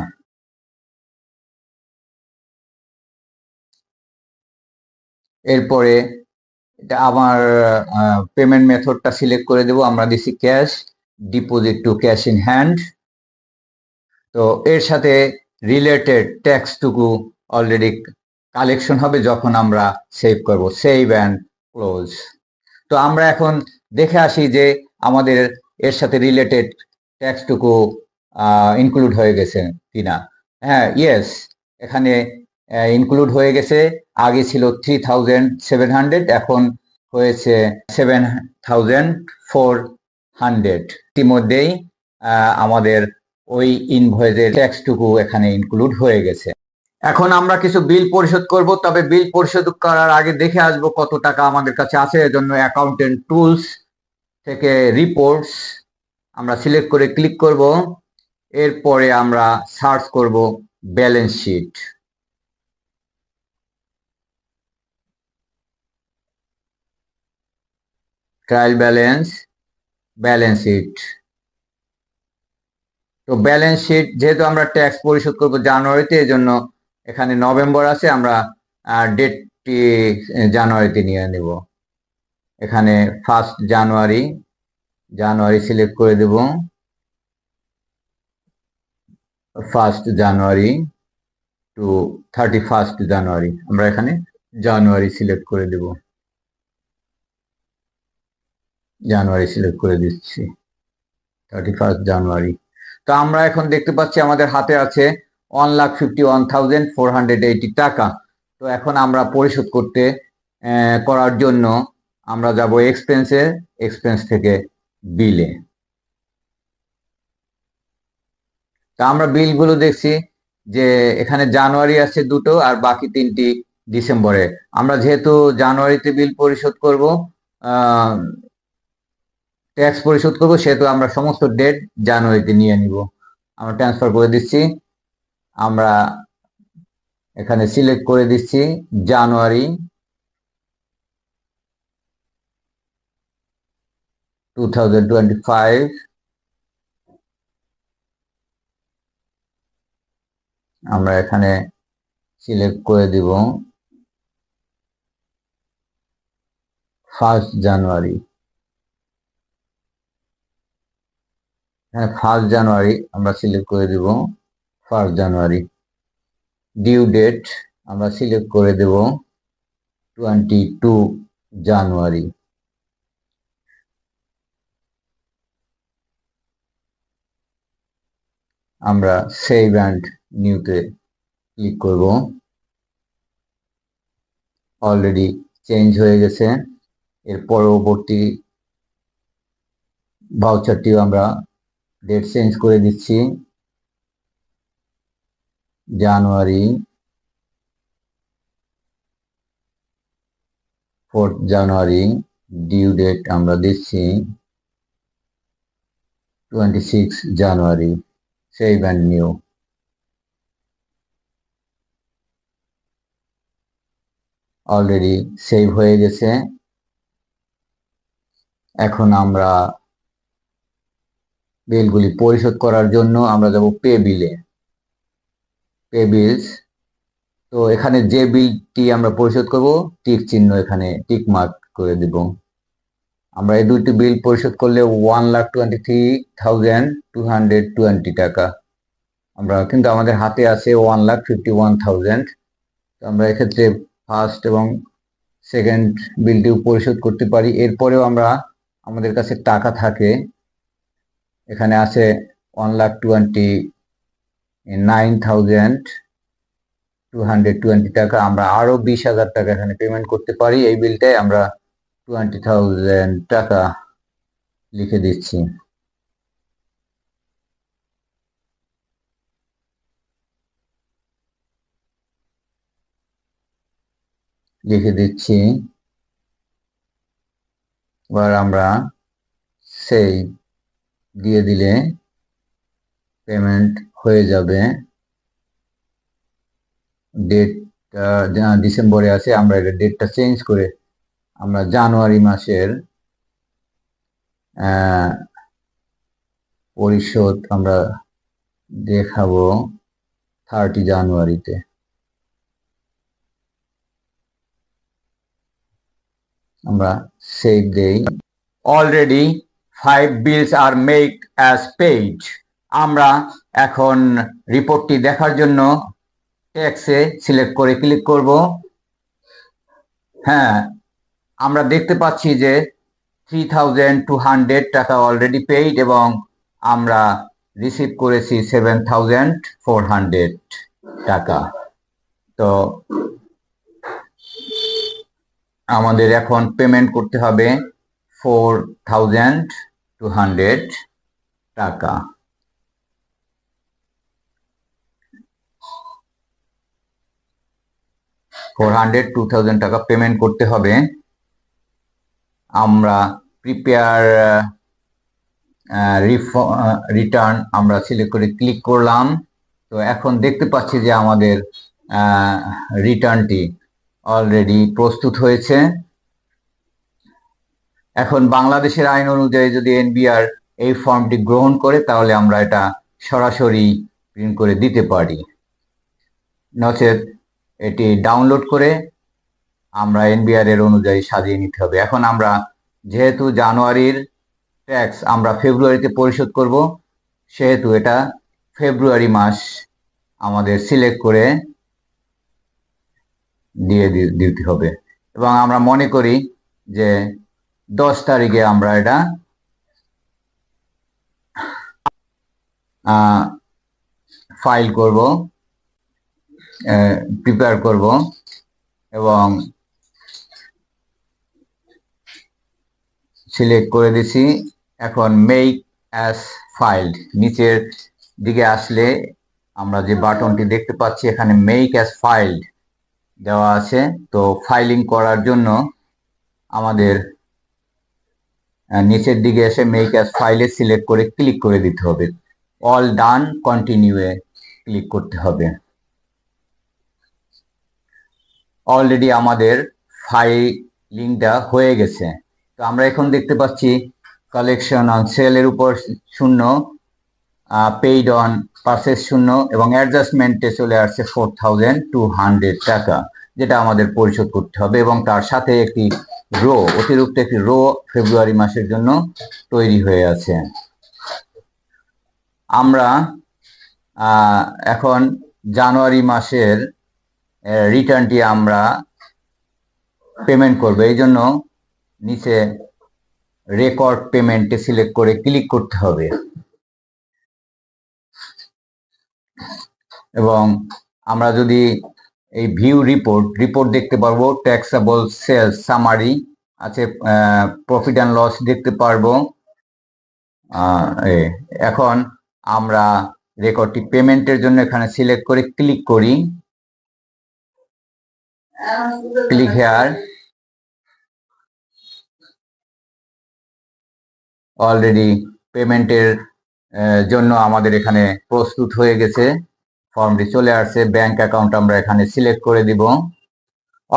এরপরে এটা আমার পেমেন্ট মেথডটা সিলেক্ট করে দেব, আমরা দিছি cash, deposit two cash in hand. তো এর সাথে রিলেটেড ট্যাক্সটুকু অলরেডি কালেকশন হবে যখন আমরা সেভ করব, সেভ অ্যান্ড ক্লোজ। তো আমরা এখন দেখে আসি যে আমাদের এর সাথে রিলেটেড ট্যাক্সটুকু ইনক্লুড হয়ে গেছে কিনা। হ্যাঁ, ইয়েস, এখানে ইনক্লুড হয়ে গেছে। আগে ছিল 3700, এখন হয়েছে 7400। ইতিমধ্যেই আমাদের ওই ইনভয়েসের ট্যাক্সটুকু এখানে ইনক্লুড হয়ে গেছে। এখন আমরা কিছু বিল পরিশোধ করব, তবে বিল পরিশোধ করার আগে দেখে আসব কত টাকা আমাদের কাছে আছে। এজন্য অ্যাকাউন্টেন্ট টুলস থেকে রিপোর্টস আমরা সিলেক্ট করে ক্লিক করব। এরপরে আমরা সার্চ করব balance sheet. Trial balance, balance sheet. তো ব্যালেন্স শিট যেহেতু আমরা ট্যাক্স পরিশোধ করব জানুয়ারিতে, এজন্য এখানে নভেম্বর আছে, আমরা ডেটটি জানুয়ারিতে নিয়ে নেব। এখানে 1 জানুয়ারি, জানুয়ারি সিলেক্ট করে দেব। 1 জানুয়ারি টু 31 জানুয়ারি, আমরা এখানে জানুয়ারি সিলেক্ট করে দেব, জানুয়ারি সিলেক্ট করে দিচ্ছি 31 জানুয়ারি। তো আমরা এখন দেখতে পাচ্ছি আমাদের হাতে আছে 1,51,480 টাকা। তো এখন আমরা পরিশোধ করার জন্য আমরা যাব এক্সপেন্সে, এক্সপেন্স থেকে বিলে। তা আমরা বিলগুলো দেখছি যে এখানে জানুয়ারি আছে 2টো আর বাকি 3টি ডিসেম্বরে। আমরা যেহেতু জানুয়ারিতে বিল পরিশোধ করব, ট্যাক্স পরিশোধ করব, সেহেতু আমরা সমস্ত ডেট জানুয়ারিতে নিয়ে নিব। আমরা ট্রান্সফার করে দিচ্ছি, আমরা এখানে সিলেক্ট করে দিচ্ছি জানুয়ারি 2025। আমরা এখানে সিলেক্ট করে দিব 1 জানুয়ারি। হ্যাঁ, 1 জানুয়ারি আমরা সিলেক্ট করে দিব 1 জানুয়ারি। ডিউ ডেট আমরা সিলেক্ট করে দেব 22 জানুয়ারি। আমরা সেভ অ্যান্ড নিউতে ক্লিক করব। অলরেডি চেঞ্জ হয়ে গেছে। এর পরবর্তী ভাউচারটিও আমরা ডেট চেঞ্জ করে দিচ্ছি, জানুয়ারি 4 জানুয়ারি ডিউ ডেট আমরা দিচ্ছি 26 January, save and new. Already save হয়ে গেছে। এখন আমরা বিলগুলি পরিশোধ করার জন্য আমরা যাব পে বিলে, পে বিলস। তো এখানে যে বিলটি আমরা পরিশোধ করব টিক চিহ্ন এখানে টিক মার্ক করে দিব। আমরা এই দুইটি বিল পরিশোধ করলে 1,23,220 টাকা। আমরা কিন্তু আমাদের হাতে আছে 1,51,000। তো আমরা এক্ষেত্রে ফার্স্ট এবং সেকেন্ড বিলটিও পরিশোধ করতে পারি। এরপরেও আমরা আমাদের কাছে টাকা থাকে, এখানে আছে 1,29,220 টাকা। আমরা আরো 20,000 টাকা এখানে পেমেন্ট করতে পারি। এই বিলটাই আমরা 20,000 টাকা লিখে দিচ্ছি। এবার আমরা সেই দিয়ে দিলে পেমেন্ট হয়ে যাবে। ডেটটা ডিসেম্বরে আছে, আমরা এটা ডেটটা চেঞ্জ করে আমরা জানুয়ারি মাসের পরিশোধ আমরা দেখাবো 30 জানুয়ারিতে। আমরা সেভ দেই। Already 5 bills are made as paid। আমরা এখন রিপোর্টটি দেখার জন্য ট্যাক্সে সিলেক্ট করে ক্লিক করব। হ্যাঁ, আমরা দেখতে পাচ্ছি যে 3,200 টাকা অলরেডি পেইড এবং আমরা রিসিভ করেছি 7,400 টাকা। তো আমাদের এখন পেমেন্ট করতে হবে 4,200 টাকা। টাকা পেমেন্ট করতে হবে। আমরা প্রিপেয়ার রিটার্ন আমরা সিলেক্ট করে ক্লিক করলাম। তো এখন দেখতে পাচ্ছি যে আমাদের রিটার্নটি অলরেডি প্রস্তুত হয়েছে। এখন বাংলাদেশের আইন অনুযায়ী যদি এনবিআর এই ফর্মটি গ্রহণ করে তাহলে আমরা এটা সরাসরি প্রিন্ট করে দিতে পারি, নচেত এটি ডাউনলোড করে আমরা এনবিআর এর অনুযায়ী সাজিয়ে নিতে হবে। এখন আমরা যেহেতু জানুয়ারির ট্যাক্স আমরা ফেব্রুয়ারিতে পরিশোধ করব, সেহেতু এটা ফেব্রুয়ারি মাস আমাদের সিলেক্ট করে দিয়ে দিতে হবে। এবং আমরা মনে করি যে 10 তারিখে আমরা এটা ফাইল করব, প্রিপেয়ার করব এবং সিলেক্ট করে দিছি। এখন মেক অ্যাজ ফাইলড নিচের দিকে আসলে আমরা যে বাটনটি দেখতে পাচ্ছি এখানে মেক অ্যাজ ফাইলড দেওয়া আছে। তো ফাইলিং করার জন্য আমাদের নিচের দিকে এসে মেক অ্যাজ ফাইলে সিলেক্ট করে ক্লিক করে দিতে হবে। অল ডান, কন্টিনিউয়ে ক্লিক করতে হবে। অলরেডি আমাদের ফাইলিংটা হয়ে গেছে। তো আমরা এখন দেখতে পাচ্ছি কালেকশন অন সেলের উপর 0, পেইড অন পারচেজ 0 এবং অ্যাডজাস্টমেন্টে চলে আসছে 4,200 টাকা, যেটা আমাদের পরিশোধ করতে হবে। এবং তার সাথে একটি অতিরিক্ত একটি রো ফেব্রুয়ারি মাসের জন্য তৈরি হয়ে আছে। আমরা এখন জানুয়ারি মাসের রিটার্নটি আমরা পেমেন্ট করব। এই জন্য নিচে রেকর্ড পেমেন্টে সিলেক্ট করে ক্লিক করতে হবে এবং আমরা যদি এই ভিউ রিপোর্ট দেখতে পারবো, ট্যাক্সেবল সেলস সামারি আছে, প্রফিট অ্যান্ড লস দেখতে পারবো। এখন আমরা রেকর্ডটি পেমেন্টের জন্য এখানে সিলেক্ট করে ক্লিক করি, ক্লিক হেয়ার। অলরেডি পেমেন্টের জন্য আমাদের এখানে প্রস্তুত হয়ে গেছে, ফর্মটি চলে আসছে। ব্যাংক অ্যাকাউন্ট আমরা এখানে সিলেক্ট করে দিব,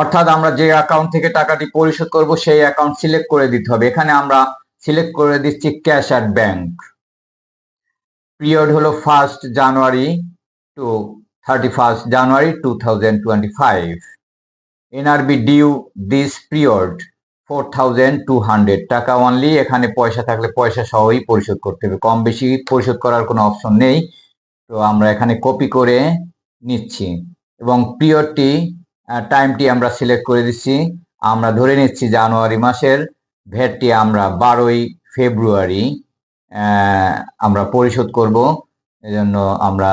অর্থাৎ আমরা যে অ্যাকাউন্ট থেকে টাকাটি পরিশোধ করব সেই অ্যাকাউন্ট সিলেক্ট করে দিতে হবে। এখানে আমরা সিলেক্ট করে দিচ্ছি ক্যাশ অ্যাট ব্যাংক। পিরিয়ড হলো 1 January to 31 January 2025। NRB due this period 4,200 টাকা অনলি। এখানে পয়সা থাকলে পয়সা সহই পরিশোধ করতে হবে, কম বেশি পরিশোধ করার কোনো অপশন নেই। তো আমরা এখানে কপি করে নিচ্ছি এবং পিরিয়ডটি টাইমটি আমরা সিলেক্ট করে দিচ্ছি। আমরা ধরে নিচ্ছি জানুয়ারি মাসের ভ্যাটটি আমরা 12ই ফেব্রুয়ারি আমরা পরিশোধ করব। এজন্য আমরা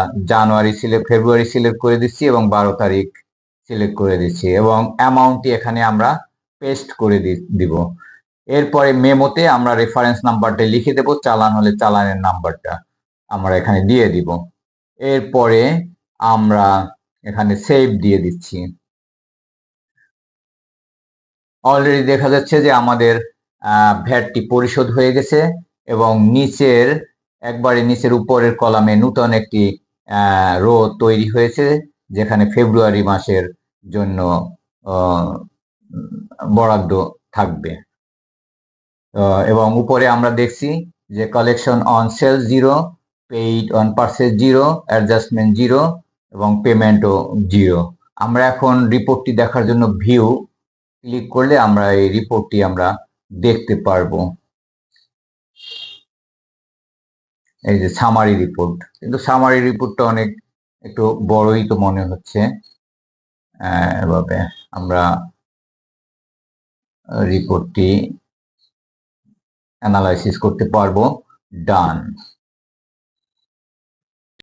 ফেব্রুয়ারি সিলেক্ট করে দিচ্ছি এবং 12 তারিখ সিলেক্ট করে দিচ্ছি এবং অ্যামাউন্টটি এখানে আমরা পেস্ট করে দিব। এরপরে মেমোতে আমরা রেফারেন্স নাম্বারটা লিখে দেব, চালান হলে চালানের নাম্বারটা আমরা এখানে দিয়ে দিব। এরপরে আমরা এখানে সেভ দিয়ে দিচ্ছি। অলরেডি দেখা যাচ্ছে যে আমাদের ভ্যাটটি পরিশোধ হয়ে গেছে এবং একবারে নিচের উপরের কলামে নতুন একটি রো তৈরি হয়েছে, যেখানে ফেব্রুয়ারি মাসের জন্য বরাদ্দ থাকবে। এবং উপরে আমরা দেখছি যে collection on sell 0, paid on purchase 0, adjustment 0 এবং পেমেন্টও 0। আমরা এখন রিপোর্টটি দেখার জন্য ভিউ ক্লিক করলে আমরা এই রিপোর্টটি আমরা দেখতে পারবো। এই যে সামারি রিপোর্ট, কিন্তু সামারি রিপোর্টটা একটু বড়ই তো মনে হচ্ছে। এভাবে আমরা রিপোর্টটি অ্যানালাইসিস করতে পারবো। ডান।